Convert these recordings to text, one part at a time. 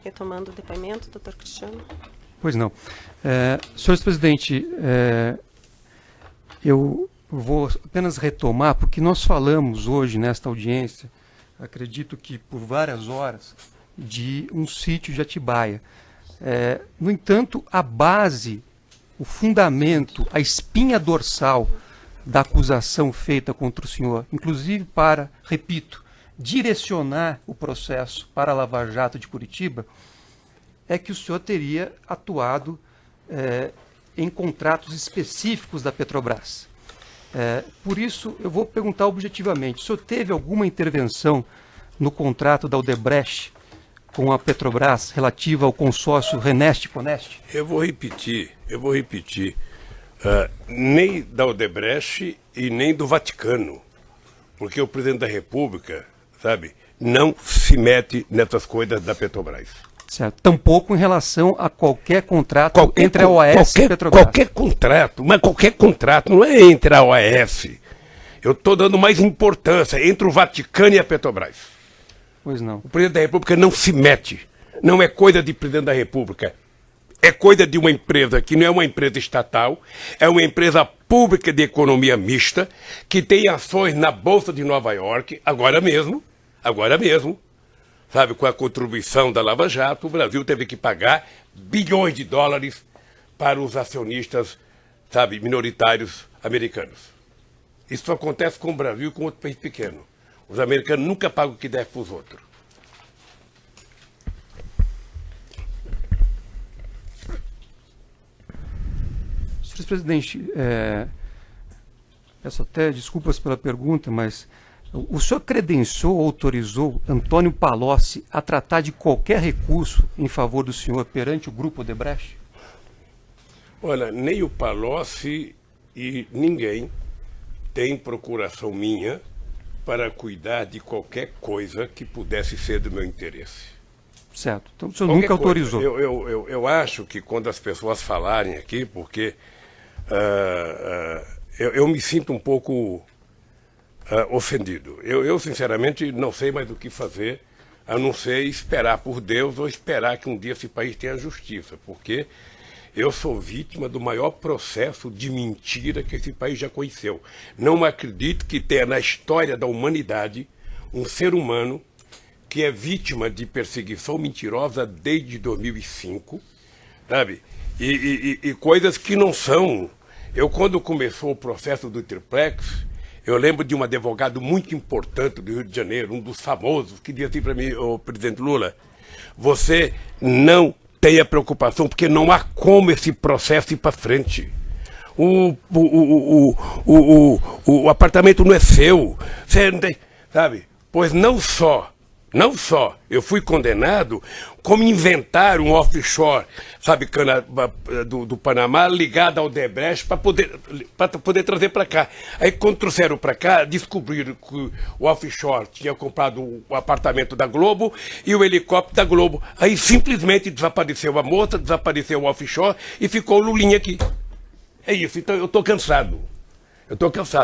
Retomando o depoimento, doutor Cristiano. Pois não. Senhor presidente, eu vou apenas retomar, porque nós falamos hoje nesta audiência, acredito que por várias horas, de um sítio de Atibaia. No entanto, a base, o fundamento, a espinha dorsal da acusação feita contra o senhor, inclusive para, repito, direcionar o processo para a Lava Jato de Curitiba, é que o senhor teria atuado em contratos específicos da Petrobras. Por isso, eu vou perguntar objetivamente, o senhor teve alguma intervenção no contrato da Odebrecht com a Petrobras relativa ao consórcio Reneste-Coneste? Eu vou repetir. Nem da Odebrecht e nem do Vaticano, porque o presidente da República, sabe, não se mete nessas coisas da Petrobras. Certo. Tampouco em relação a qualquer contrato entre a OAS e a Petrobras. Qualquer contrato, mas qualquer contrato não é entre a OAS. Eu estou dando mais importância entre o Vaticano e a Petrobras. Pois não. O presidente da República não se mete. Não é coisa de presidente da República. É coisa de uma empresa que não é uma empresa estatal, é uma empresa pública de economia mista, que tem ações na Bolsa de Nova York, agora mesmo, sabe, com a contribuição da Lava Jato, o Brasil teve que pagar bilhões de dólares para os acionistas, sabe, minoritários americanos. Isso acontece com o Brasil e com outro país pequeno. Os americanos nunca pagam o que deve para os outros. Senhor presidente, peço até desculpas pela pergunta, mas o senhor credenciou ou autorizou Antônio Palocci a tratar de qualquer recurso em favor do senhor perante o Grupo Odebrecht? Olha, nem o Palocci e ninguém tem procuração minha para cuidar de qualquer coisa que pudesse ser do meu interesse. Certo. Então o senhor nunca autorizou. Eu acho que quando as pessoas falarem aqui, porque eu me sinto um pouco ofendido. Eu, sinceramente, não sei mais o que fazer, a não ser esperar por Deus ou esperar que um dia esse país tenha justiça, porque eu sou vítima do maior processo de mentira que esse país já conheceu. Não acredito que tenha na história da humanidade um ser humano que é vítima de perseguição mentirosa desde 2005, sabe? E coisas que não são. Quando começou o processo do Triplex, eu lembro de um advogado muito importante do Rio de Janeiro, um dos famosos, que dizia assim para mim, o presidente Lula, você não tenha preocupação, porque não há como esse processo ir para frente. O apartamento não é seu, você não tem, sabe? Pois não só eu fui condenado, como inventar um offshore, sabe, do Panamá, ligado ao Odebrecht para poder trazer para cá. Aí quando trouxeram para cá, descobriram que o offshore tinha comprado o apartamento da Globo e o helicóptero da Globo. Aí simplesmente desapareceu a moça, desapareceu o offshore e ficou o Lulinha aqui. É isso, então eu estou cansado.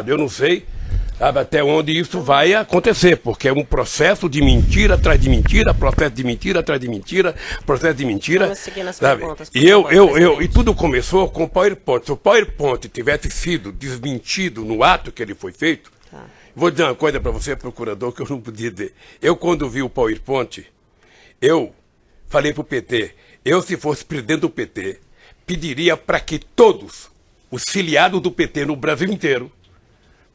Eu não sei, sabe, até onde isso vai acontecer, porque é um processo de mentira atrás de mentira, processo de mentira atrás de mentira, processo de mentira. Vamos seguir nas perguntas, e tudo começou com o PowerPoint. Se o PowerPoint tivesse sido desmentido no ato que ele foi feito, vou dizer uma coisa para você, procurador, que eu não podia dizer. Eu, quando vi o PowerPoint, eu falei para o PT, se fosse presidente do PT, pediria para que todos os filiados do PT no Brasil inteiro,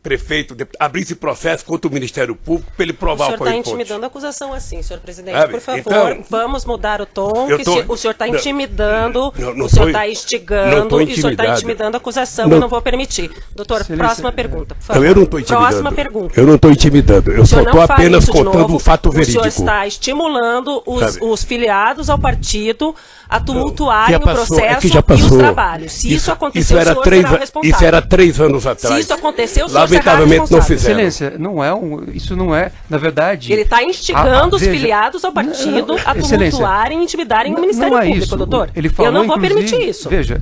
prefeito, abrisse processo contra o Ministério Público para ele provar o PowerPoint. O senhor está intimidando a acusação assim, senhor presidente. Por favor, então, vamos mudar o tom, o senhor está intimidando, o senhor está instigando e o senhor está intimidando a acusação, eu não vou permitir. Doutor, próxima pergunta, por favor. Eu não estou intimidando. Próxima pergunta. Eu não estou intimidando, eu só estou apenas contando um fato verídico. O senhor está estimulando os filiados ao partido a tumultuarem o processo e os trabalhos. Se isso aconteceu, o senhor será responsável. Isso era 3 anos atrás. Se isso aconteceu, o senhor lamentavelmente não fizeram. Excelência, isso não é, na verdade... Ele está instigando os filiados ao partido a tumultuarem e intimidarem o Ministério Público, doutor. Ele falou, eu não vou permitir isso. Veja,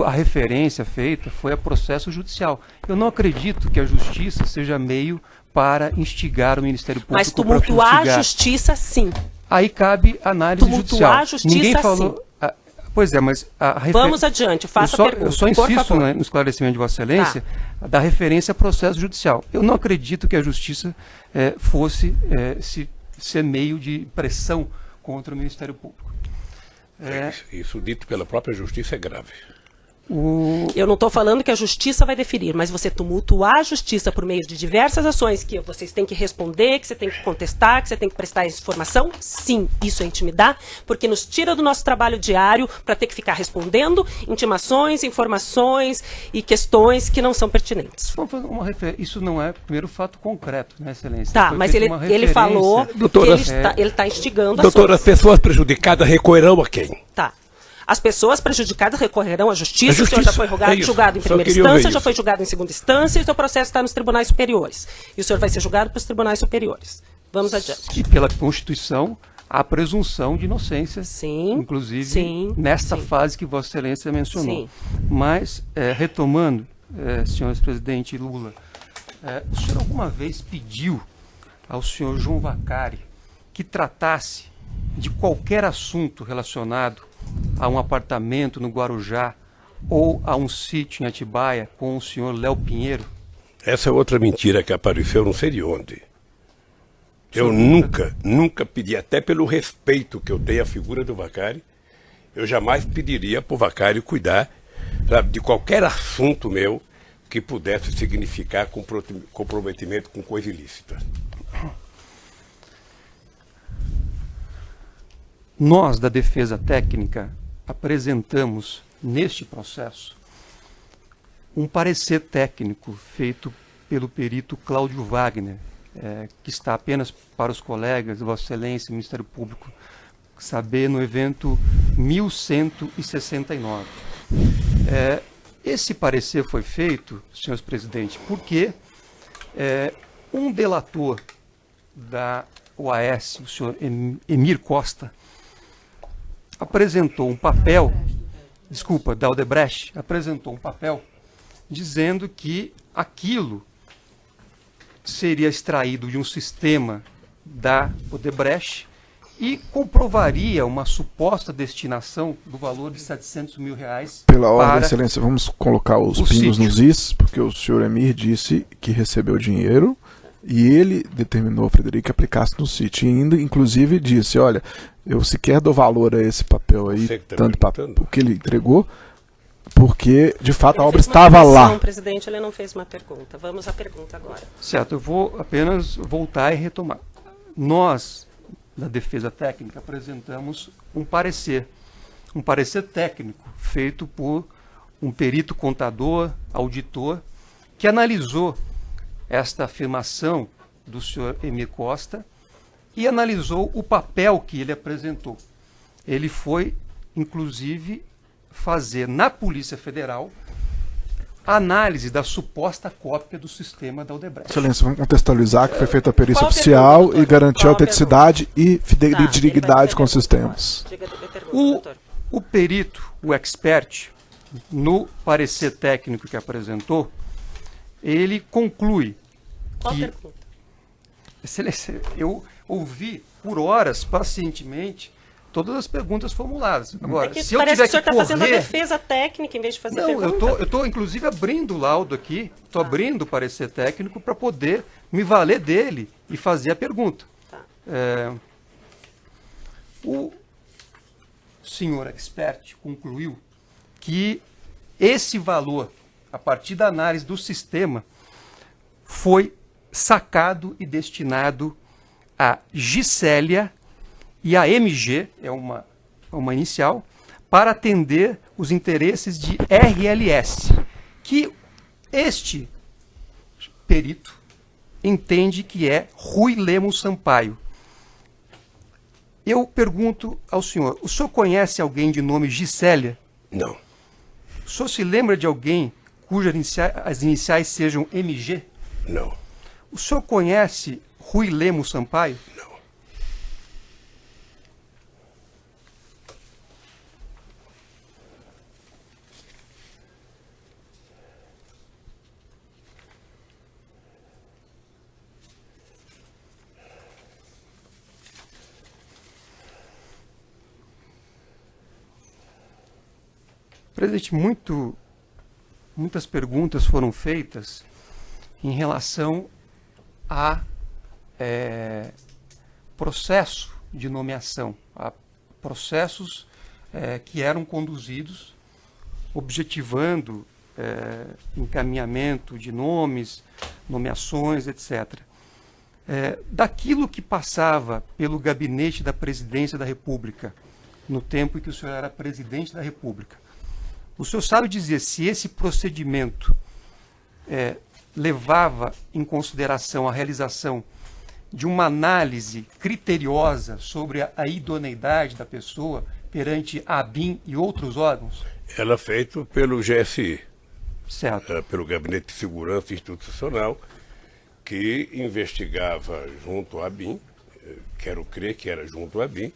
a referência feita foi a processo judicial. Eu não acredito que a justiça seja meio para instigar o Ministério Público. Mas tumultuar a justiça, sim. Aí cabe análise judicial. A justiça, ninguém falou... Pois é, mas... Vamos adiante, faça a pergunta, eu só insisto no esclarecimento de Vossa Excelência da referência a processo judicial. Eu não acredito que a justiça fosse ser meio de pressão contra o Ministério Público. Isso dito pela própria justiça é grave. Eu não estou falando que a justiça vai definir, mas você tumultuar a justiça por meio de diversas ações que vocês têm que responder, que você tem que contestar, que você tem que prestar informação, sim, isso é intimidar, porque nos tira do nosso trabalho diário para ter que ficar respondendo intimações, informações e questões que não são pertinentes. Isso não é primeiro fato concreto, né, Excelência? Tá, mas ele falou doutora, que ele está instigando doutora, as pessoas prejudicadas recorrerão a quem? Tá. As pessoas prejudicadas recorrerão à justiça, o senhor já foi julgado em primeira instância, já foi julgado em segunda instância, e o seu processo está nos tribunais superiores. E o senhor vai ser julgado pelos tribunais superiores. Vamos adiante. E pela Constituição, a presunção de inocência, sim, inclusive nesta fase que Vossa Excelência mencionou. Sim. Mas, retomando, senhores presidente Lula, o senhor alguma vez pediu ao senhor João Vacari que tratasse de qualquer assunto relacionado a um apartamento no Guarujá ou a um sítio em Atibaia com o senhor Léo Pinheiro? Essa é outra mentira que apareceu não sei de onde. Eu nunca pedi, até pelo respeito que eu tenho à figura do Vacari, eu jamais pediria para o Vacari cuidar, sabe, de qualquer assunto meu que pudesse significar comprometimento com coisa ilícita. Nós, da Defesa Técnica, apresentamos, neste processo, um parecer técnico feito pelo perito Cláudio Wagner, que está apenas para os colegas, Vossa Excelência, Ministério Público, saber no evento 1169. Esse parecer foi feito, senhores presidentes, porque um delator da OAS, o senhor Emir Costa, apresentou um papel, da Odebrecht, apresentou um papel dizendo que aquilo seria extraído de um sistema da Odebrecht e comprovaria uma suposta destinação do valor de R$700 mil. Pela ordem, Excelência, vamos colocar os pingos nos is, porque o senhor Emir disse que recebeu dinheiro e ele determinou a Frederico que aplicasse no sítio. E ainda, inclusive, disse, olha, eu sequer dou valor a esse papel aí, tanto o que ele entregou, porque, de fato, a obra estava lá. Não, presidente, ele não fez uma pergunta. Vamos à pergunta agora. Certo, eu vou apenas voltar e retomar. Nós, da Defesa Técnica, apresentamos um parecer técnico feito por um perito contador, auditor, que analisou esta afirmação do senhor Emir Costa e analisou o papel que ele apresentou. Ele foi, inclusive, fazer na Polícia Federal análise da suposta cópia do sistema da Odebrecht. Excelência, vamos contextualizar que foi feita a perícia oficial e garantir a autenticidade e fidelidade com os sistemas. O perito, o expert, no parecer técnico que apresentou, ele conclui que... Excelência, eu ouvi por horas, pacientemente, todas as perguntas formuladas. Agora, se eu tiver que correr... Parece que o senhor está fazendo a defesa técnica em vez de fazer pergunta. Não, eu estou inclusive abrindo o laudo aqui, estou abrindo o parecer técnico para poder me valer dele e fazer a pergunta. O senhor expert concluiu que esse valor, a partir da análise do sistema, foi sacado e destinado a Gisélia e a MG, é uma inicial, para atender os interesses de RLS, que este perito entende que é Rui Lemos Sampaio. Eu pergunto ao senhor, o senhor conhece alguém de nome Gisélia? Não. O senhor se lembra de alguém cujas as iniciais sejam MG? Não. O senhor conhece Rui Lemos Sampaio? Não. Presidente, muitas perguntas foram feitas em relação a processo de nomeação, a processos que eram conduzidos objetivando encaminhamento de nomes, nomeações, etc. Daquilo que passava pelo gabinete da Presidência da República, no tempo em que o senhor era presidente da República, o senhor sabe dizer se esse procedimento levava em consideração a realização de uma análise criteriosa sobre a idoneidade da pessoa perante a ABIN e outros órgãos? Ela é feita pelo GSI, certo. Pelo Gabinete de Segurança Institucional, que investigava junto à ABIN, quero crer que era junto à ABIN,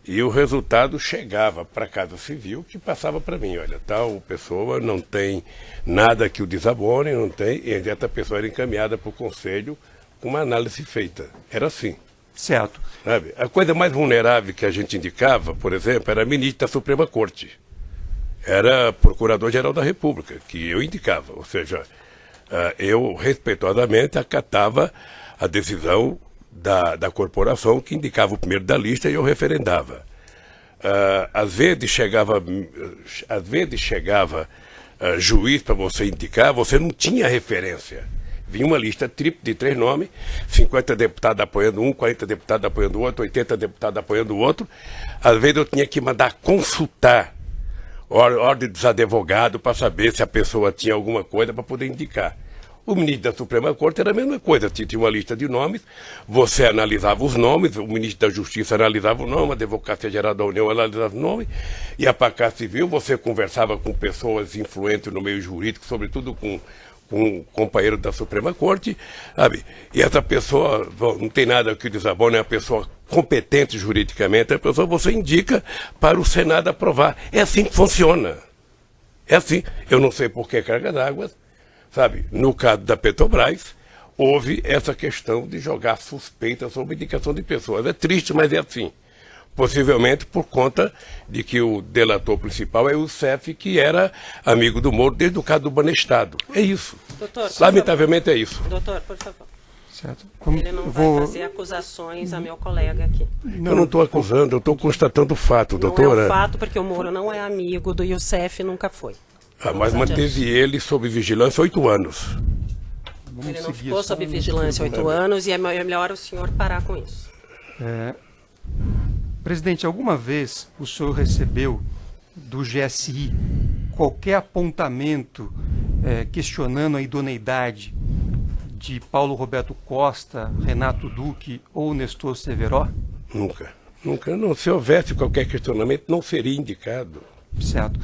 e o resultado chegava para a Casa Civil, que passava para mim, olha, tal pessoa não tem nada que o desabone, não tem, e essa pessoa era encaminhada para o Conselho com uma análise feita. Era assim. Certo. Sabe? A coisa mais vulnerável que a gente indicava, por exemplo, era a ministra da Suprema Corte. Era Procurador-Geral da República, que eu indicava, ou seja, eu respeitosamente acatava a decisão da corporação que indicava o primeiro da lista e eu referendava. Às vezes chegava juiz para você indicar, você não tinha referência. Vinha uma lista tripla de 3 nomes, 50 deputados apoiando um, 40 deputados apoiando o outro, 80 deputados apoiando o outro. Às vezes eu tinha que mandar consultar ordem dos advogados para saber se a pessoa tinha alguma coisa para poder indicar. O ministro da Suprema Corte era a mesma coisa, tinha uma lista de nomes, você analisava os nomes, o ministro da Justiça analisava o nome, a Advocacia Geral da União analisava o nome, ia para a Casa Civil, você conversava com pessoas influentes no meio jurídico, sobretudo com um companheiro da Suprema Corte, sabe? E essa pessoa, não tem nada que desabone, é uma pessoa competente juridicamente, a pessoa você indica para o Senado aprovar. É assim que funciona. É assim. Eu não sei por que carga d'água, sabe? No caso da Petrobras, houve essa questão de jogar suspeita sobre indicação de pessoas. É triste, mas é assim. Possivelmente por conta de que o delator principal é o CEF, que era amigo do Moro desde o caso do Banestado. É isso. Doutor, lamentavelmente é isso. Doutor, por favor. Certo. Ele não vai fazer acusações a meu colega aqui. Eu não estou acusando, eu estou constatando o fato, doutora. Não é um fato, porque o Moro não é amigo do Youssef, nunca foi. Mas manteve ele sob vigilância 8 anos. Ele não ficou sob vigilância 8 anos e é melhor o senhor parar com isso. Presidente, alguma vez o senhor recebeu do GSI qualquer apontamento questionando a idoneidade de Paulo Roberto Costa, Renato Duque ou Nestor Severo? Nunca. Nunca. Não, se houvesse qualquer questionamento, não seria indicado. Certo.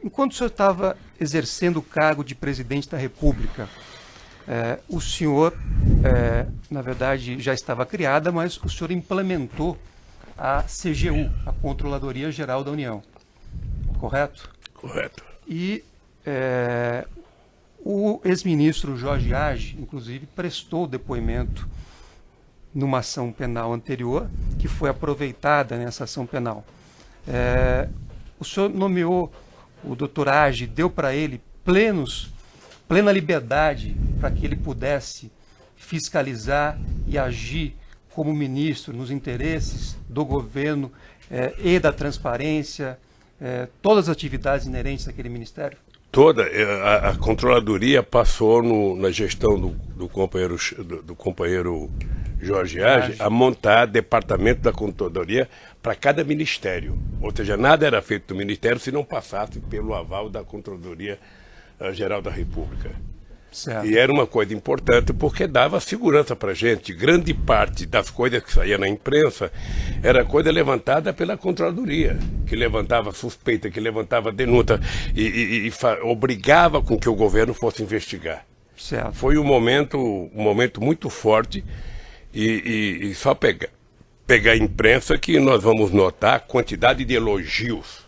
Enquanto o senhor estava exercendo o cargo de presidente da República, o senhor, na verdade, já estava criada, mas o senhor implementou a CGU, a Controladoria Geral da União. Correto? Correto. E o ex-ministro Jorge Age, inclusive, prestou depoimento numa ação penal anterior, que foi aproveitada nessa ação penal. O senhor nomeou o doutor Age, deu para ele plena liberdade para que ele pudesse fiscalizar e agir como ministro nos interesses do governo e da transparência, todas as atividades inerentes àquele ministério? Toda. A Controladoria passou na gestão do companheiro Jorge Age a montar departamento da Controladoria para cada ministério. Ou seja, nada era feito do ministério se não passasse pelo aval da Controladoria Geral da República. Certo. E era uma coisa importante porque dava segurança para a gente. Grande parte das coisas que saía na imprensa era coisa levantada pela Controladoria, que levantava suspeita, que levantava denúncia e obrigava com que o governo fosse investigar. Certo. Foi um momento muito forte e só pegar a imprensa que nós vamos notar a quantidade de elogios,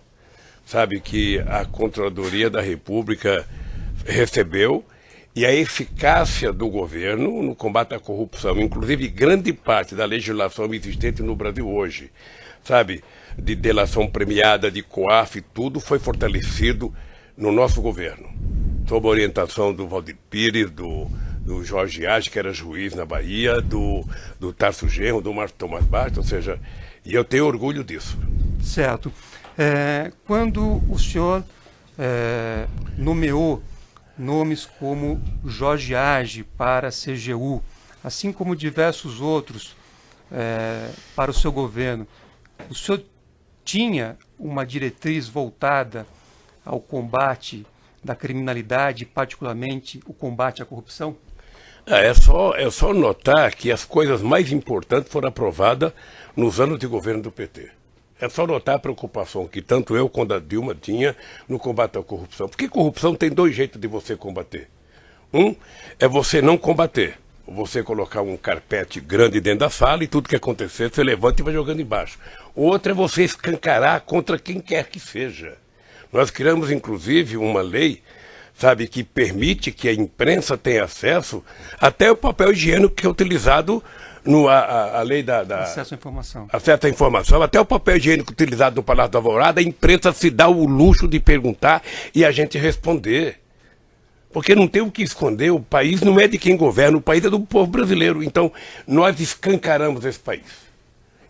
sabe, que a Controladoria da República recebeu. E a eficácia do governo no combate à corrupção, inclusive grande parte da legislação existente no Brasil hoje, sabe? de delação premiada, de COAF, tudo foi fortalecido no nosso governo, sob a orientação do Valdir Pires, do Jorge Age, que era juiz na Bahia, do Tarso Genro, do Marco Tomás Bastos, ou seja, e eu tenho orgulho disso. Certo. Quando o senhor nomeou nomes como Jorge Age para a CGU, assim como diversos outros para o seu governo, o senhor tinha uma diretriz voltada ao combate da criminalidade, particularmente o combate à corrupção? É só notar que as coisas mais importantes foram aprovadas nos anos de governo do PT. É só notar a preocupação que tanto eu quanto a Dilma tinha no combate à corrupção. Porque corrupção tem dois jeitos de você combater. Um é você não combater. Você colocar um carpete grande dentro da sala e tudo que acontecer você levanta e vai jogando embaixo. O outro é você escancarar contra quem quer que seja. Nós criamos, inclusive, uma lei, sabe, que permite que a imprensa tenha acesso até o papel higiênico que é utilizado a lei da acesso à informação. Acesso à informação, até o papel higiênico utilizado no Palácio da Alvorada, a imprensa se dá o luxo de perguntar e a gente responder. Porque não tem o que esconder, o país não é de quem governa, o país é do povo brasileiro. Então, nós escancaramos esse país.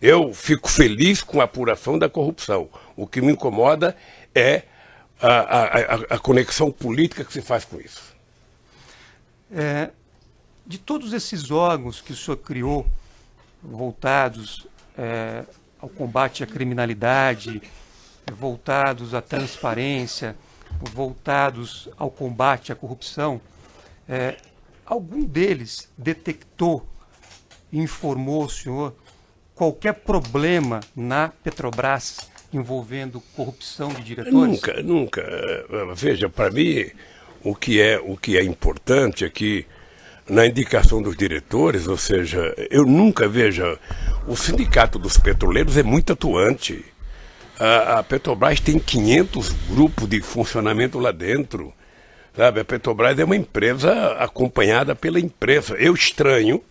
Eu fico feliz com a apuração da corrupção. O que me incomoda é a conexão política que se faz com isso. De todos esses órgãos que o senhor criou, voltados ao combate à criminalidade, voltados à transparência, voltados ao combate à corrupção, algum deles detectou e informou o senhor qualquer problema na Petrobras envolvendo corrupção de diretores? Nunca. Veja, para mim, o que é importante é que na indicação dos diretores, ou seja, eu nunca veja, o sindicato dos petroleiros é muito atuante. A Petrobras tem 500 grupos de funcionamento lá dentro, sabe? A Petrobras é uma empresa acompanhada pela imprensa. Eu estranho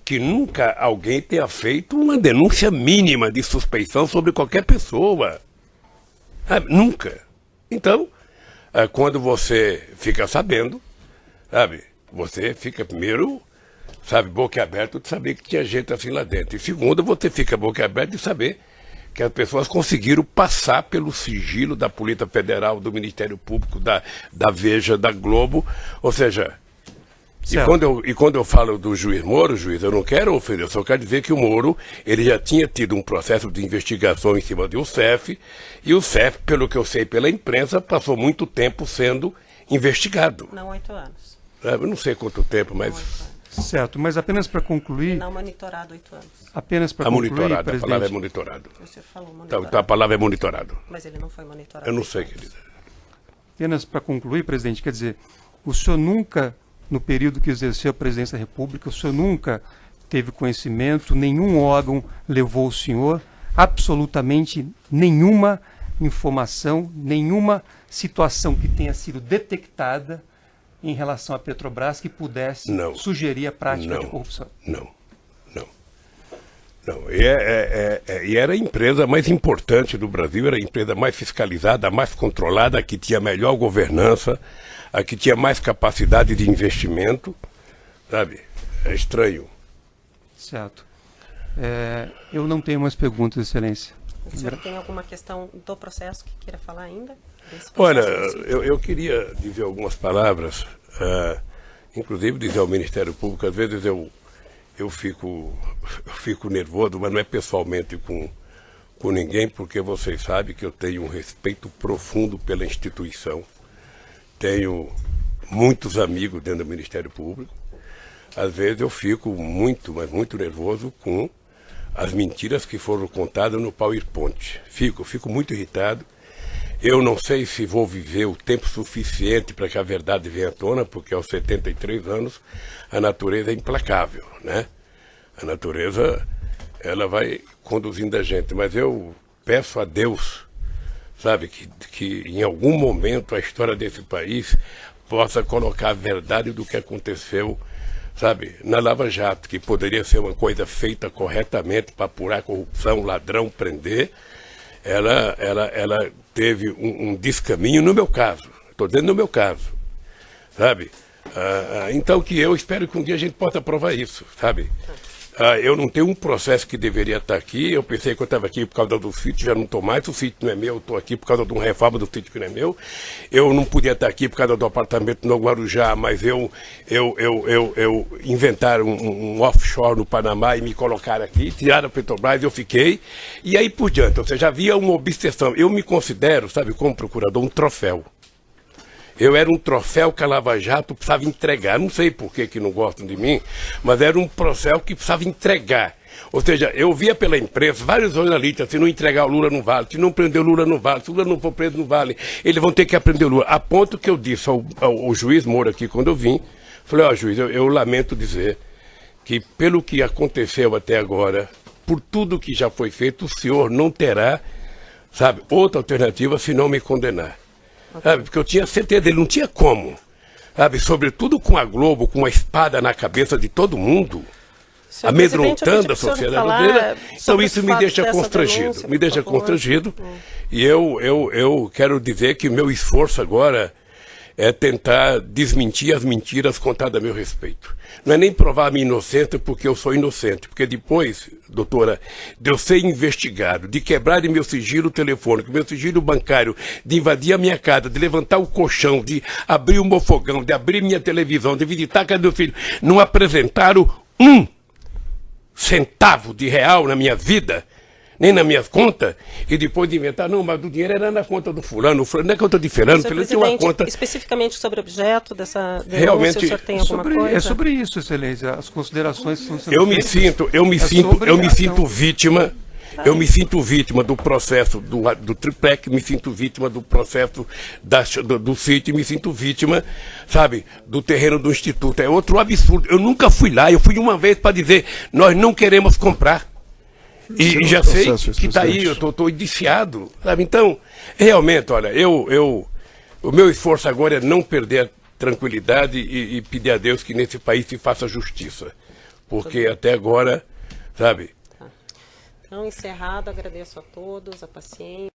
que nunca alguém tenha feito uma denúncia mínima de suspeição sobre qualquer pessoa. Sabe? Nunca. Então, quando você fica sabendo, sabe? Você fica primeiro, sabe, boca aberta de saber que tinha gente assim lá dentro. E segundo, você fica boca aberta de saber que as pessoas conseguiram passar pelo sigilo da Polícia Federal, do Ministério Público, da Veja, da Globo, ou seja... E quando eu falo do juiz Moro, eu não quero ofender, eu só quero dizer que o Moro, ele já tinha tido um processo de investigação em cima do CEF, e o CEF, pelo que eu sei pela imprensa, passou muito tempo sendo investigado. Não 8 anos. Eu não sei quanto tempo, mas... Certo, mas apenas para concluir... Não monitorado 8 anos. Apenas para concluir, monitorado, presidente... A palavra é monitorado. Você falou monitorado. Então a palavra é monitorado. Mas ele não foi monitorado. Eu não sei, querida. Apenas para concluir, presidente, quer dizer, o senhor nunca... No período que exerceu a presidência da República, o senhor nunca teve conhecimento, nenhum órgão levou o senhor, absolutamente nenhuma informação, nenhuma situação que tenha sido detectada em relação à Petrobras que pudesse sugerir a prática de corrupção. Não. E era a empresa mais importante do Brasil, era a empresa mais fiscalizada, a mais controlada, a que tinha melhor governança, a que tinha mais capacidade de investimento, sabe? É estranho. Certo. Eu não tenho mais perguntas, Excelência. O senhor tem alguma questão do processo que queira falar ainda? Olha, eu queria dizer algumas palavras, inclusive dizer ao Ministério Público, às vezes eu fico nervoso, mas não é pessoalmente com ninguém, porque vocês sabem que eu tenho um respeito profundo pela instituição. Tenho muitos amigos dentro do Ministério Público. Às vezes eu fico muito, mas muito nervoso com as mentiras que foram contadas no PowerPoint. Fico muito irritado. Eu não sei se vou viver o tempo suficiente para que a verdade venha à tona, porque aos 73 anos a natureza é implacável, né? A natureza, ela vai conduzindo a gente. Mas eu peço a Deus, sabe, que em algum momento a história desse país possa colocar a verdade do que aconteceu sabe, na Lava Jato, que poderia ser uma coisa feita corretamente para apurar corrupção, ladrão, prender, ela teve um descaminho no meu caso. Estou dizendo no meu caso, sabe? Então que eu espero que um dia a gente possa provar isso, sabe? Eu não tenho um processo que deveria estar aqui. Eu pensei que eu estava aqui por causa do sítio, já não estou mais. O sítio não é meu, eu estou aqui por causa de uma reforma do sítio que não é meu. Eu não podia estar aqui por causa do apartamento no Guarujá, mas eu inventaram um offshore no Panamá e me colocaram aqui, tiraram a Petrobras, eu fiquei. E aí por diante, ou seja, havia uma obsessão. Eu me considero, sabe, como procurador, um troféu. Eu era um troféu que a Lava Jato precisava entregar. Não sei por que não gostam de mim, mas era um troféu que precisava entregar. Ou seja, eu via pela imprensa vários jornalistas, se não entregar o Lula não vale, se não prender o Lula não vale, se o Lula não for preso não vale, eles vão ter que aprender o Lula. A ponto que eu disse ao juiz Moro aqui quando eu vim, falei, juiz, eu lamento dizer que pelo que aconteceu até agora, por tudo que já foi feito, o senhor não terá, sabe, outra alternativa se não me condenar. Sabe, porque eu tinha certeza, ele não tinha como, sabe, sobretudo com a Globo, com a espada na cabeça de todo mundo, amedrontando a sociedade brasileira. Então isso me deixa constrangido, e eu quero dizer que o meu esforço agora é tentar desmentir as mentiras contadas a meu respeito. Não é nem provar a minha inocência porque eu sou inocente, porque depois, doutora, de eu ser investigado, de quebrar meu sigilo telefônico, meu sigilo bancário, de invadir a minha casa, de levantar o colchão, de abrir o meu fogão, de abrir minha televisão, de visitar a casa do meu filho, não apresentaram um centavo de real na minha vida, nem na minha conta, e depois de inventar, não, mas o dinheiro era na conta do fulano, não é conta de fulano, fulano tinha uma conta... Especificamente sobre o objeto dessa denúncia, realmente, o senhor tem alguma coisa? É sobre isso, Excelência, as considerações são sendo eu me sinto vítima, eu me sinto vítima do processo do Triplec, me sinto vítima do processo do sítio, me sinto vítima, sabe, do terreno do Instituto. É outro absurdo, eu nunca fui lá, eu fui uma vez para dizer, nós não queremos comprar. E já sei que está aí, eu estou indiciado, sabe? Então, realmente, olha, o meu esforço agora é não perder a tranquilidade e pedir a Deus que nesse país se faça justiça. Porque até agora, sabe? Então, encerrado, agradeço a todos, a paciência.